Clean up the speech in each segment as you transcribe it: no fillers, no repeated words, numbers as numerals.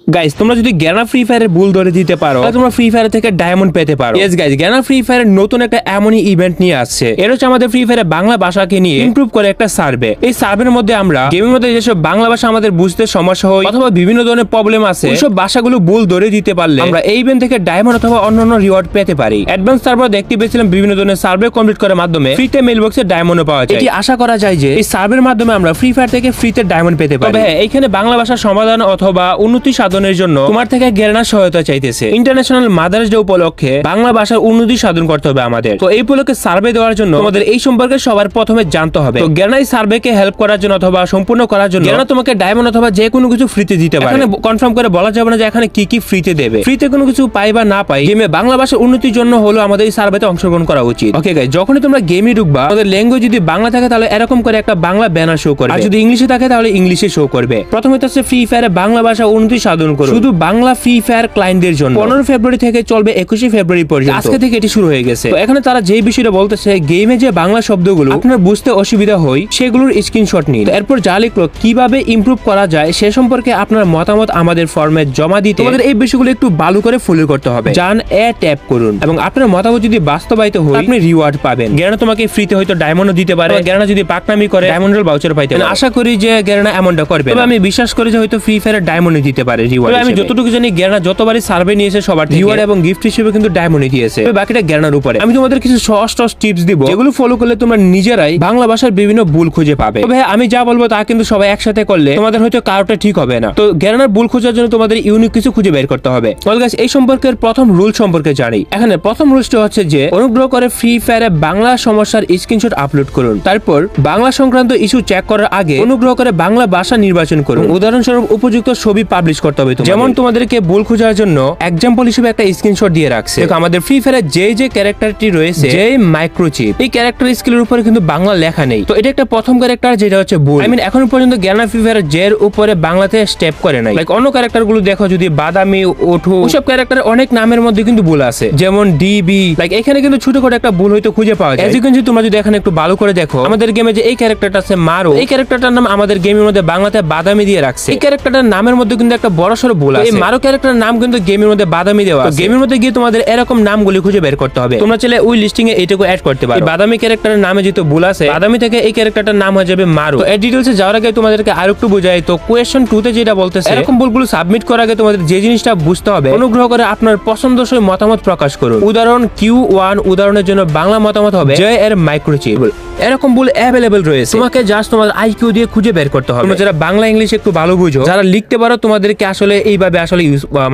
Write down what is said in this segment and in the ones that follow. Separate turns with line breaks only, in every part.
Guys তোমরা যদি গ্যানা free ফায়ারের ভুল ধরে দিতে পারো তাহলে তোমরা ফ্রি ফায়ার থেকে ডায়মন্ড পেতে পারো। ইয়েস গাইস, গ্যানা ফ্রি ফায়ারের নতুন একটা এমনই ইভেন্ট নিয়ে আসছে। এর হচ্ছে আমাদের ফ্রি ফায়ারে বাংলা ভাষাকে নিয়ে ইমপ্রুভ করে একটা সার্ভে। এই সার্ভের মধ্যে আমরা গেমের মধ্যে যেসব বাংলা ভাষা আমাদের বুঝতে সমস্যা হয় অথবা বিভিন্ন ধরনের প্রবলেম আছে ওইসব ভাষাগুলো ভুল ধরে দিতে পারলে আমরা এই ইভেন্ট থেকে ডায়মন্ড অথবা অন্যান্য রিওয়ার্ড পেতে পারি। অ্যাডভান্স সার্ভার দেখতে পেয়েছিলাম বিভিন্ন ধরনের সার্ভে কমপ্লিট করার মাধ্যমে ফ্রিতে মেল বক্সে ডায়মন্ড পাওয়া যায়। এটি আশা করা যায় যে এই সার্ভের মাধ্যমে আমরা ফ্রি ফায়ার থেকে ফ্রিতে ডায়মন্ড পেতে পারি। তবে এইখানে বাংলা ভাষার সমাধান অথবা উন্নতি সাধনের জন্য তোমার থেকে গ্যানা সহায়তা চাইতেছে। ইন্টারন্যাশনাল মাদার্স ডে উপলক্ষে বাংলা ভাষার উন্নতি সাধন করতে হবে আমাদের। তো এই উপলক্ষে সার্ভে দেওয়ার জন্য তোমাদের এই সম্পর্কে সবার প্রথমে জানতে হবে। তো গ্যানা এই সার্ভেকে হেল্প করার জন্য অথবা সম্পূর্ণ করার জন্য গ্যানা তোমাকে ডায়মন্ড অথবা যে কোনো কিছু ফ্রিতে দিতে পারে। এখানে কনফার্ম করে বলা যাবে না যে এখানে কি কি ফ্রিতে দেবে। ফ্রিতে কোনো কিছু পাই বা না পাই, গেমে বাংলা ভাষার উন্নতির জন্য হলো আমাদের এই সার্ভেতে অংশগ্রহণ করা উচিত। ওকে গাইস, যখনই তোমরা গেমে ঢুকবা তোমাদের ল্যাঙ্গুয়েজ যদি বাংলা থাকে তাহলে এরকম করে একটা বাংলা ব্যানার শো করবে, আর যদি ইংলিশে থাকে তাহলে ইংলিশে শো করবে। প্রথমে তো হচ্ছে ফ্রি ফায়ারে বাংলা ভাষা উন্নতি সাধন করো শুধু বাংলা ফ্রি ফায়ার ক্লায়েন্টদের জন্য। 15 ফেব্রুয়ারি থেকে চলবে 21 ফেব্রুয়ারি পর্যন্ত। আজকে থেকে এটি শুরু হয়ে গেছে। তো এখানে তারা যে বিষয়টা বলতেছে গেমে যে বাংলা শব্দগুলো আপনার বুঝতে অসুবিধা হয় সেগুলোর স্ক্রিনশট নিন। এরপর যা লিখলো কিভাবে ইমপ্রুভ করা যায় সে সম্পর্কে আপনার মতামত আমাদের ফর্মে জমা দিতে আমাদের এই বিষয়গুলো একটু ভালো করে ফলো করতে হবে। জান এ ট্যাপ করুন এবং আপনার মতামত যদি বাস্তবায়িত হয় আপনি রিওয়ার্ড পাবেন। গ্যানা তোমাকে ফ্রিতে হয়তো ডায়মন্ড দিতে পারে। গ্যানা যদি পাকনামি করে ডায়মন্ডের ভাউচার পাইতে পারে। আশা করি যে গ্যানা এমনটা করবে। তবে আমি বিশ্বাস করি যে হয়তো ফ্রি ফায়ারে ডায়মন্ড দিতে পারে রিওয়ার্ড। আমি যতটুকু জানি গ্যানা যতবারই সার্ভে নিয়েছে সবার রিওয়ার্ড এবং গিফট হিসেবে কিন্তু ডায়মন্ড দিয়েছে। বাকিটা গ্যানার উপরে। আমি তোমাদের কিছু সহজ টিপস দিব যেগুলো ফলো করলে তোমরা নিজেরাই বাংলা ভাষার বিভিন্ন ভুল খুঁজে পাবে। তবে আমি যা বলবো তা কিন্তু সবাই একসাথে করলে তোমাদের হয়তো কারোটা ঠিক হবে না। তো গ্যানার ভুল খোঁজার জন্য তোমাদের ইউনিক কিছু খুঁজে বের করতে হবে। গাইস, এই সম্পর্কের প্রথম রুল সম্পর্কে জানি। এখানে প্রথম রুলটা হচ্ছে যে অনুগ্রহ করে ফ্রি ফায়ারে বাংলা সমস্যার স্ক্রিনশট আপলোড করুন। তারপর বাংলা সংক্রান্ত ইস্যু চেক করার আগে অনুগ্রহ করে বাংলা ভাষা নির্বাচন করুন। উদাহরণস্বরূপ উপযুক্ত ছবি পাবলিশ করতে হবে। যেমন তোমাদেরকে ভুল খোঁজার জন্য এক্সাম্পল হিসেবে একটা স্ক্রিনশট দিয়ে রাখছে। দেখো আমাদের ফ্রি ফায়ারে যে ক্যারেক্টারটি রয়েছে যে মাইক্রোচিপ, এই ক্যারেক্টার স্কিলের উপরে কিন্তু বাংলা লেখা নেই। তো এটা একটা প্রথম ক্যারেক্টার যেটা হচ্ছে ভুল। আই মিন এখন পর্যন্ত গ্যানা ফ্রি ফায়ার জের উপরে বাংলাতে স্টেপ করে নাই। লাইক অন্য ক্যারেক্টার গুলো দেখো যদি বাদামি ওঠো ওসব ক্যারেক্টার অনেক নামের মধ্যে কিন্তু ভুল আছে, যেমন ডিবি। লাইক এখানে কিন্তু ছোট করে একটা ভুল হয়তো খুঁজে পাওয়া যায়। তোমরা যদি এখানে একটু ভালো করে দেখো আমাদের গেমে যে এই ক্যারেক্টারটা আছে মারো, এই ক্যারেক্টারটার নাম আমাদের গেমের মধ্যে বাংলাতে বাদামি দিয়ে রাখছে। এই ক্যারেক্টারটার নামের মধ্যে কিন্তু একটা বড়সড় ভুল আছে। এই মারো ক্যারেক্টারের নাম কিন্তু গেমের মধ্যে বাদামি দেওয়া আছে। গেমের মধ্যে গিয়ে তোমাদের এরকম নামগুলি খুঁজে বের করতে হবে। তোমরা চাইলে ওই লিস্টিং এ এইটাকে অ্যাড করতে পারো। বাদামি ক্যারেক্টারের নামে যেহেতু ভুল আছে বাদামি থেকে এই ক্যারেক্টারটার নাম হয়ে যাবে মারো। এই ডিটেইলসে যাওয়ার আগে তোমাদেরকে আরেকটু বুঝাই। তো কোয়েশ্চন 2 তে যেটা বলতেছে এরকম ভুলগুলো সাবমিট করার আগে তোমাদের যে জিনিসটা বুঝতে হবে অনুগ্রহ করে আপনার পছন্দসই মতামত প্রকাশ করুন। উদাহরণ Q1 উদাহরণের জন্য বাংলা মতামত হবে জয় এর মাইক্রোচিপ। এরকম ভুল অ্যাভেলেবল রয়েছে। তোমাকে জাস্ট তোমার আইকিউ দিয়ে খুঁজে বের করতে হবে। তোমরা যারা বাংলা ইংলিশ একটু ভালো বুঝো, যারা লিখতে পারো তোমাদেরকে আসলে এইভাবে আসলে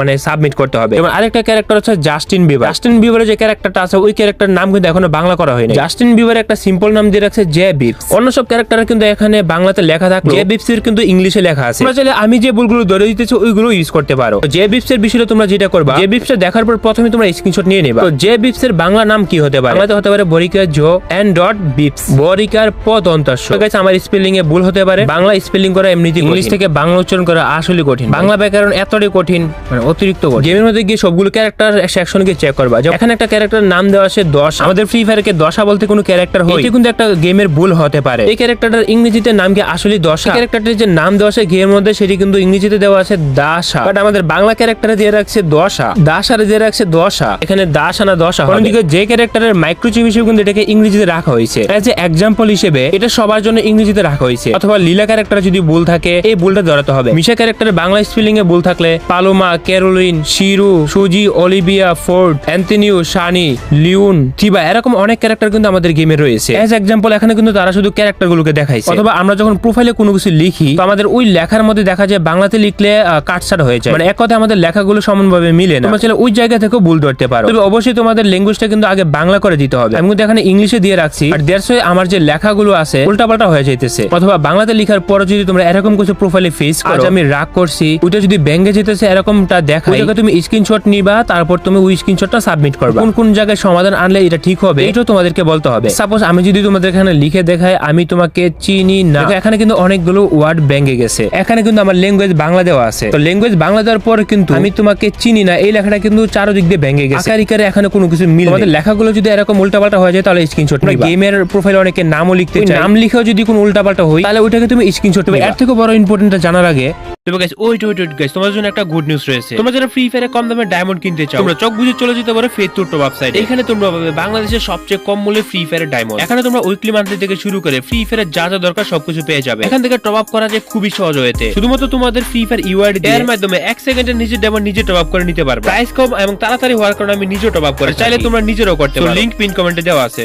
মানে সাবমিট করতে হবে। যেমন আরেকটা ক্যারেক্টার হচ্ছে জাস্টিন বিবার। জাস্টিন বিবারের যে ক্যারেক্টারটা আছে ওই ক্যারেক্টার নাম কিন্তু এখনো বাংলা করা হয়নি। জাস্টিন বিবার একটা সিম্পল নাম দিয়ে রাখছে জে বিপস। অন্য সব ক্যারেক্টার কিন্তু এখানে বাংলাতে লেখা থাকলো জে বিপস এর কিন্তু ইংলিশে লেখা আছে। তোমরা চাইলে আমি যে ভুলগুলো ধরে দিতেছি ওইগুলো ইউজ করতে পারো। জে বিপস এর বিষয়ে তোমরা যেটা করবা জে বিপস এর দেখার পর প্রথমে তোমরা স্ক্রিনশট নিয়ে নেবা। তো জে বিপস এর বাংলা নাম কি হতে পারে? বাংলাতে হতে পারে বরিকা জো এন্ড ডট বিপস, বরিকার পদন্তাংশ। গাইস আমার স্পেলিং এ ভুল হতে পারে। বাংলা স্পেলিং করা এমনিতেই ইংলিশ থেকে বাংলা উচ্চারণ করা আসলে কঠিন। বাংলা ব্যাকরণ এতটাই কঠিন মানে অতিরিক্ত কঠিন। গেমের মধ্যে গিয়ে সবগুলো ক্যারেক্টার সেকশনকে চেক করবা। এখানে একটা ক্যারেক্টার নাম দেওয়া আছে 10। আমাদের ফ্রি ফায়ারকে 10 বলতে কোনো ক্যারেক্টার হয় এটা কিন্তু একটা গেমের ভুল হতে পারে। এই ক্যারেক্টারটার ইংরেজিতে নাম কি আসলে 10? ক্যারেক্টারটির যে নাম দেওয়া আছে গেমের মধ্যে সেটি কিন্তু ইংরেজিতে দেওয়া আছে দাসা, বাট আমাদের বাংলা ক্যারেক্টারে দিয়ে রাখছে দশা। দাসারে দিয়ে রাখছে দশা। এখানে দাসা না দশা। অন্যদিকে যে ক্যারেক্টারের মাইক্রোচিপ হিসেবে কিন্তু এটাকে ইংরেজিতে রাখা হয়েছে এজ এ এক্সাম্পল হিসেবে। এটা সবার জন্য ইংরেজিতে রাখা হয়েছে। অথবা লীলা ক্যারেক্টারে যদি ভুল থাকে এই ভুলটা ধরাতে হবে। মিশা ক্যারেক্টারের বাংলা স্পেলিং এ ভুল থাকলে পালোমা, ক্যারোলিন, শিরু, সুজি, অলিভিয়া, ফোর্ড, অ্যান্থনিও, শানি, লিউন, থিবা এরকম অনেক ক্যারেক্টার কিন্তু আমাদের গেমে রয়েছে। এজ এক্সাম্পল এখানে কিন্তু তারা শুধু ক্যারেক্টার গুলোকে দেখাইছে। অথবা আমরা যখন প্রোফাইলে কোনো কিছু লিখি তো আমাদের ওই লেখার মধ্যে দেখা যায় বাংলাতে লিখলে কাটছাট হয়ে যায়, মানে এক কথায় আমাদের লেখাগুলো সমানভাবে মিলে না। তোমরা চাইলে ওই জায়গা থেকেও ভুল ধরতে পারো। তবে অবশ্যই তোমাদের ল্যাঙ্গুয়েজটা কিন্তু আগে বাংলা করে দিতে হবে। আমি কিন্তু এখানে ইংলিশে দিয়ে রাখছি আর দ্যাটস ওয়াই আমার যে লেখাগুলো আছে উল্টাপাল্টা হয়ে যাইতেছে। অথবা বাংলাতে লেখার পর যদি তোমরা এরকম কিছু প্রোফাইলে ফেস করো, আজ আমি রাগ করছি ওইটা যদি ব্যাঙ্গে যেতেছে এরকমটা দেখায়, তুমি স্ক্রিনশট নিবা তারপর তুমি ওই স্ক্রিনশটটা সাবমিট করবা। কোন জায়গায় সমাধান আনলে এটা ঠিক হবে এটাও তোমাদেরকে বলতে হবে। সাপোজ আমি যদি তোমাদের এখানে লিখে দেখাই আমি তোমাকে চিনি না, এখানে কিন্তু অনেকগুলো ওয়ার্ড ব্যাঙ্গে গেছে। এখানে কিন্তু আমার ল্যাঙ্গুয়েজ বাংলা দেওয়া আছে। তো ল্যাঙ্গুয়েজ বাংলা দেওয়ার পর কিন্তু আমি তোমাকে চিনি না এই লেখাটা কিন্তু চারদিক দিয়ে ভেঙে গেছে। আকারে এখানে কোনো কিছু মিল নেই। তোমাদের লেখাগুলো যদি এরকম উল্টাপাল্টা হয়ে যায় তাহলে স্ক্রিনশট নিবা। গেমের প্রোফাইল অনেকে নামও লিখতে চায়, নাম লিখেও যদি কোনো উল্টাপাল্টা হয় তাহলে ওইটাকে তুমি স্ক্রিনশট নেবে। এর থেকে বড় ইম্পর্টেন্ট জানার আগে তবে গাইস ওয়েট গাইস, তোমাদের জন্য একটা গুড নিউজ রয়েছে। তোমরা যারা ফ্রি ফায়ারে কম দামে ডায়মন্ড কিনতে চাও, তোমরা চোখ বুজে চলে যেতে পারো ফেথটুর টপ আপ সাইটে। এখানে তোমরা পাবে বাংলাদেশের সবচেয়ে কম মূল্যে ফ্রি ফায়ারের ডায়মন্ড। এখানে তোমরা উইকলি মান্থলি থেকে শুরু করে ফ্রি ফায়ারের যা যা দরকার সবকিছু পেয়ে যাবে। এখান থেকে টপ আপ করা যায় খুবই সহজ হয়েছে। শুধুমাত্র তোমাদের ফ্রি ফায়ার ইউআইডি এর মাধ্যমে 1 সেকেন্ডের নিচে ডায়মন্ড নিজে টপ আপ করে নিতে পারবে। প্রাইস কম এবং তাড়াতাড়ি হওয়ার কারণে আমি নিজেও টপ আপ করে চাইলে তোমরা নিজেরও করতে পারো। লিংক পিন কমেন্টে দেওয়া আছে।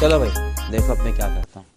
चलो भाई देखो अब मैं क्या करता हूँ।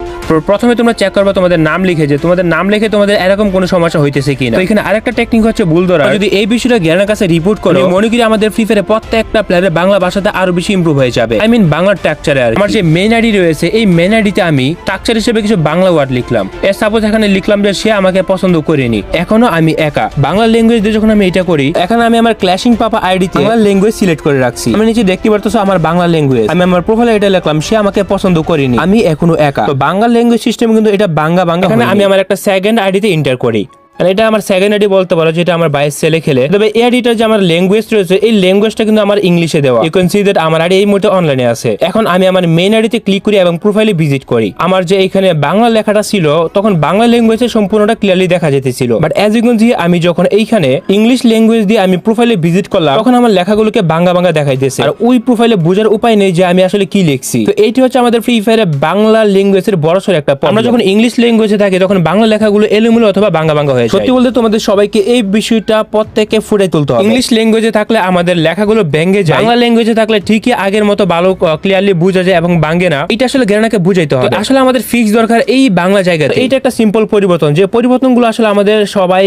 প্রথমে তোমরা চেক করবা তোমাদের নাম লিখে, যে তোমাদের নাম লিখে তোমাদের এরকম কোনো সমস্যা হইতেছে কিনা। তো এখানে আরেকটা টেকনিক হচ্ছে ভুল ধরা। যদি এই বিষয়টা জ্ঞানের কাছে রিপোর্ট করো, মনে করি আমাদের ফ্রি ফায়ারে প্রত্যেকটা প্লেয়ারের বাংলা ভাষাতে আরো বেশি ইমপ্রুভ হয়ে যাবে। আই মিন বাংলা স্ট্রাকচারে। আমার যে মেইন আইডি রয়েছে এই মেইন আইডিতে আমি স্ট্রাকচার হিসেবে কিছু বাংলা ওয়ার্ড লিখলাম। এর সাপোজ এখানে লিখলাম যে সে আমাকে পছন্দ করেনি, এখনো আমি একা। বাংলা ল্যাঙ্গুয়েজ দিয়ে যখন আমি এটা করি, এখানে আমি আমার ক্ল্যাশিং পাপা আইডিতে বাংলা ল্যাঙ্গুয়েজ সিলেক্ট করে রাখছি। আমি নিচে দেখতে পারতেছো আমার বাংলা ল্যাঙ্গুয়েজ। আমি আমার প্রোফাইলে এটা লিখলাম সে আমাকে পছন্দ করেনি, আমি এখনো একা। তো বাংলা ল্যাঙ্গুয়েজ সিস্টেম কিন্তু এটা বাংলা এখানে আমি আমার একটা সেকেন্ড আইডিতে এন্টার করি। এটা আমার সেকেন্ড আইডি বলতে পারো, যেটা আমার বাইরে ছেলে খেলে। তবে এই আইডিটা যে আমার ল্যাঙ্গুয়েজ রয়েছে এই ল্যাঙ্গুয়েজটা কিন্তু আমার ইংলিশে দেওয়া। ইউ ক্যান সি দ্যাট আমার আইডি এই মুহূর্তে অনলাইনে আছে। এখন আমি আমার মেইন আইডিতে ক্লিক করি এবং প্রোফাইলে ভিজিট করি। আমার যে এখানে বাংলা লেখাটা ছিল তখন বাংলা ল্যাঙ্গুয়েজে সম্পূর্ণটা ক্লিয়ারলি দেখা যেতেছিল। But as you can see আমি যখন এইখানে ইংলিশ ল্যাঙ্গুয়েজ দিয়ে আমি প্রোফাইলে ভিজিট করলাম তখন আমার লেখাগুলোকে বাংলা দেখাইতেছে। আর ওই প্রোফাইলে বোঝার উপায় নেই যে আমি আসলে কি লিখছি। তো এইটি হচ্ছে আমাদের ফ্রি ফায়ারে বাংলা ল্যাঙ্গুয়েজের বড়সড় একটা প্রবলেম। আমরা যখন ইংলিশ ল্যাঙ্গুয়েজে থাকি তখন বাংলা লেখাগুলো এলোমেলো অথবা বাংলা হয়ে যায়। সত্যি বলতে তোমাদের সবাইকে এই বিষয়টা প্রত্যেকে ফুটে তুলতে হবে। ইংলিশ ল্যাঙ্গুয়েজে থাকলে আমাদের লেখাগুলো ভেঙে যায়, বাংলা ল্যাঙ্গুয়েজে থাকলে ঠিকই আগের মতো ভালো ক্লিয়ারলি বোঝা যায় এবং ভাঙে না। এটা আসলে জ্ঞানাকে বুঝাইতে হবে। আসলে আমাদের ফিক্স দরকার এই বাংলা জায়গাতে। এইটা একটা সিম্পল পরিবর্তন, যে পরিবর্তনগুলো আসলে আমাদের সবাই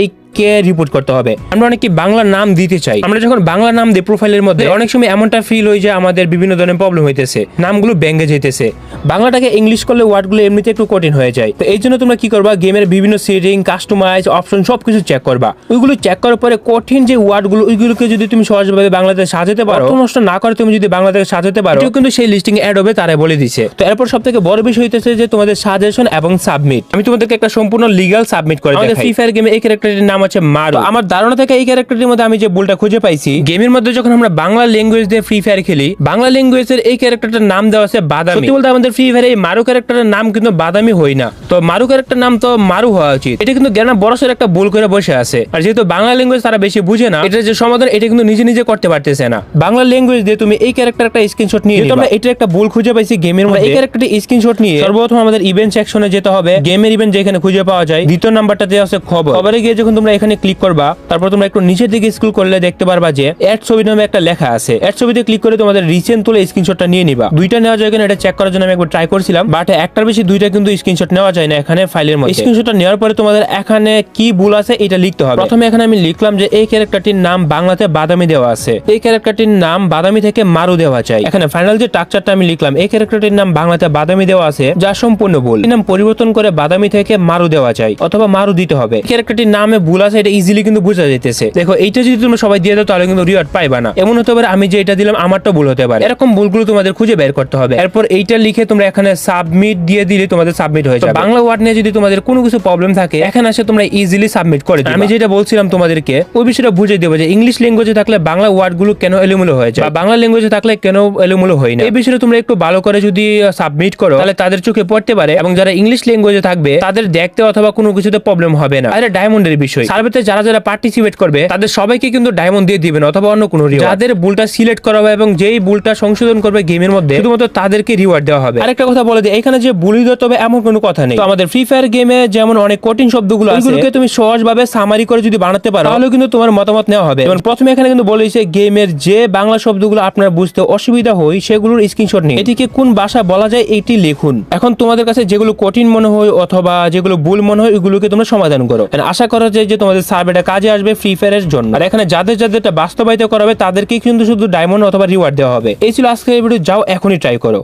রিপোর্ট করতে হবে। আমরা অনেকে বাংলা নাম দিতে চাই, আমরা যখন বাংলা নাম দিই প্রোফাইলের মধ্যে অনেক সময় এমনটা ফিল হয় যে আমাদের বিভিন্ন ধরনের প্রবলেম হইতেছে, নামগুলো ভেঙে যেতেছে। বাংলাটাকে ইংলিশ করলে ওয়ার্ডগুলো এমনিতে একটু কঠিন হয়ে যায়। তো এই জন্য তোমরা কি করবা, গেমের বিভিন্ন সেটিং, কাস্টমাইজ, অপশন সবকিছু চেক করবা। ওইগুলো চেক করার পরে কঠিন যে ওয়ার্ডগুলো ওইগুলোকে যদি তুমি সহজভাবে বাংলাতে সাজাতে পারো, নষ্ট না করে তুমি যদি বাংলাতে সাজাতে পারো, এটাও কিন্তু সেই লিস্টিং অ্যাড হবে, তারা বলে দিছে। তো এরপর সবথেকে বড় বিষয় হইতেছে যে তোমাদের সাজেশন এবং সাবমিট। আমি তোমাদেরকে একটা সম্পূর্ণ লিগ্যাল সাবমিট করে দেখাই। ফ্রি ফায়ার গেমে এই ক্যারেক্টারের নাম আছে মারু। আমার ধারণা থেকে এই ক্যারেক্টারের মধ্যে আমি যে ভুলটা খুঁজে পাইছি, গেমের মধ্যে যখন আমরা বাংলা ল্যাঙ্গুয়েজ দিয়ে ফ্রি ফায়ার খেলি, বাংলা ল্যাঙ্গুয়েজের এই ক্যারেক্টারটার নাম দেওয়া আছে বাদামি। সত্যি বলতে আমাদের ফ্রি ফায়ারে এই মারু ক্যারেক্টারের নাম কিন্তু বাদামি হয় না। তো মারু ক্যারেক্টার নাম তো মারু হওয়া উচিত। এটা কিন্তু জ্ঞানা বড়সড় একটা ভুল করে বসে আছে। আর যেহেতু বাংলা ল্যাঙ্গুয়েজ তারা বেশি বুঝে না, এটা যে সমাধান এটা কিন্তু নিজে করতে পারতেছে না। বাংলা ল্যাঙ্গুয়েজ দিয়ে তুমি এই ক্যারেক্টার একটা স্ক্রিনশট নিয়ে নিবা। আমরা এটা একটা ভুল খুঁজে পাইছি গেমের মধ্যে। এই ক্যারেক্টারটি স্ক্রিনশট নিয়ে সর্বপ্রথম আমাদের ইভেন্ট সেকশনে যেতে হবে। গেমের ইভেন্ট যেখানে খুঁজে পাওয়া যায়, দ্বিতীয় নাম্বারটা দেওয়া আছে খবরে গিয়ে যখন তোমরা এখানে ক্লিক করবা, তারপর তোমরা একটু নিচের দিকে স্ক্রল করলে দেখতে পারবা যে অ্যাড ছবি নামে একটা লেখা আছে। অ্যাড ছবিতে ক্লিক করে তোমাদের রিসেন্ট তুলে স্ক্রিনশটটা নিয়ে নিবা। দুইটা নেওয়া যায় কিনা এটা চেক করার জন্য আমি একবার ট্রাই করছিলাম, বাট একটার বেশি দুইটা কিন্তু স্ক্রিনশট নেওয়া যায় না এখানে ফাইলের মধ্যে। স্ক্রিনশটটা নেওয়ার পরে তোমাদের এখানে কি ভুল আছে এটা লিখতে হবে। প্রথমে এখানে আমি লিখলাম যে এই ক্যারেক্টারটির নাম বাংলাতে বাদামি দেওয়া আছে, এই ক্যারেক্টারটির নাম বাদামি থেকে মারু দেওয়া চাই। এখানে ফাইনাল যে স্ট্রাকচারটা আমি লিখলাম এই ক্যারেক্টারটির নাম বাংলাতে বাদামি দেওয়া আছে, যা সম্পূর্ণ ভুল। এই নাম পরিবর্তন করে বাদামি থেকে মারু দেওয়া চাই অথবা মারু দিতে হবে। ক্যারেক্টারটির নামে ভুল আছে, এটা ইজিলি কিন্তু বোঝা যাইতেছে। দেখো এইটা যদি তুমি সবাই দিয়ে দাও তাহলে কিন্তু রিওয়ার্ড পাইবা না। এমন হতে পারে আমি যে এটা দিলাম আমারটা ভুল হতে পারে। এরকম ভুলগুলো তোমাদের খুঁজে বের করতে হবে। এরপর এইটা লিখে তোমরা এখানে সাবমিট দিয়ে দিলে তোমাদের সাবমিট হয়ে যাবে। বাংলা ওয়ার্ড নিয়ে যদি তোমাদের কোনো কিছু প্রবলেম থাকে এখানে এসে তোমরা ইজিলি সাবমিট করে দিবে। আমি যেটা বলছিলাম তোমাদেরকে ওই বিষয়টা বুঝিয়ে দেবো যে ইংলিশ ল্যাঙ্গুয়েজে থাকলে বাংলা ওয়ার্ডগুলো কেন এলোমেলো হয়ে যায়, বা বাংলা ল্যাঙ্গুয়েজে থাকলে কেন এলোমেলো হয় না। এই বিষয়টা তোমরা একটু ভালো করে যদি সাবমিট করো তাহলে তাদের চোখে পড়তে পারে, এবং যারা ইংলিশ ল্যাঙ্গুয়েজে থাকবে তাদের দেখতে অথবা কোনো কিছুতে প্রবলেম হবে না। আর ডায়মন্ডের বিষয়, সার্ভেতে যারা পার্টিসিপেট করবে তাদের সবাইকে কিন্তু ডায়মন্ড দিয়ে দিবেন অথবা অন্য কোনো রিওয়ার্ড। যাদের ভুলটা সিলেক্ট করা হবে এবং যেই ভুলটা সংশোধন করবে গেমের মধ্যে শুধুমাত্র তাদেরকে রিওয়ার্ড দেওয়া হবে। আরেকটা কথা বলে দিই, এখানে যে ভুলই দিতে হবে এমন কোনো কথা নেই। তো আমাদের ফ্রি ফায়ার গেমে যেমন অনেক কঠিন শব্দগুলো আছে, ওইগুলোকে তুমি সহজভাবে সামারি করে যদি বানাতে পারো তাহলে কিন্তু তোমার মতামত নেওয়া হবে। যেমন প্রথমে এখানে কিন্তু বলেছে গেমের যে বাংলা শব্দগুলো আপনার বুঝতে অসুবিধা হয় সেগুলোর স্ক্রিনশট নিন, এটিকে কোন ভাষা বলা যায় এটি লিখুন। এখন তোমাদের কাছে যেগুলো কঠিন মনে হয় অথবা যেগুলো ভুল মনে হয় ওইগুলোকে তোমরা সমাধান করো। আশা করা যায় যে তোমাদের সার্ভেটা কাজে আসবে ফ্রি ফায়ারের জন্য। আর এখানে যাদের বাস্তবায়িত করা হবে তাদেরকে কিন্তু শুধু ডায়মন্ড অথবা রিওয়ার্ড দেওয়া হবে। এই ছিল আজকের ভিডিও, যাও এখনই ট্রাই করো।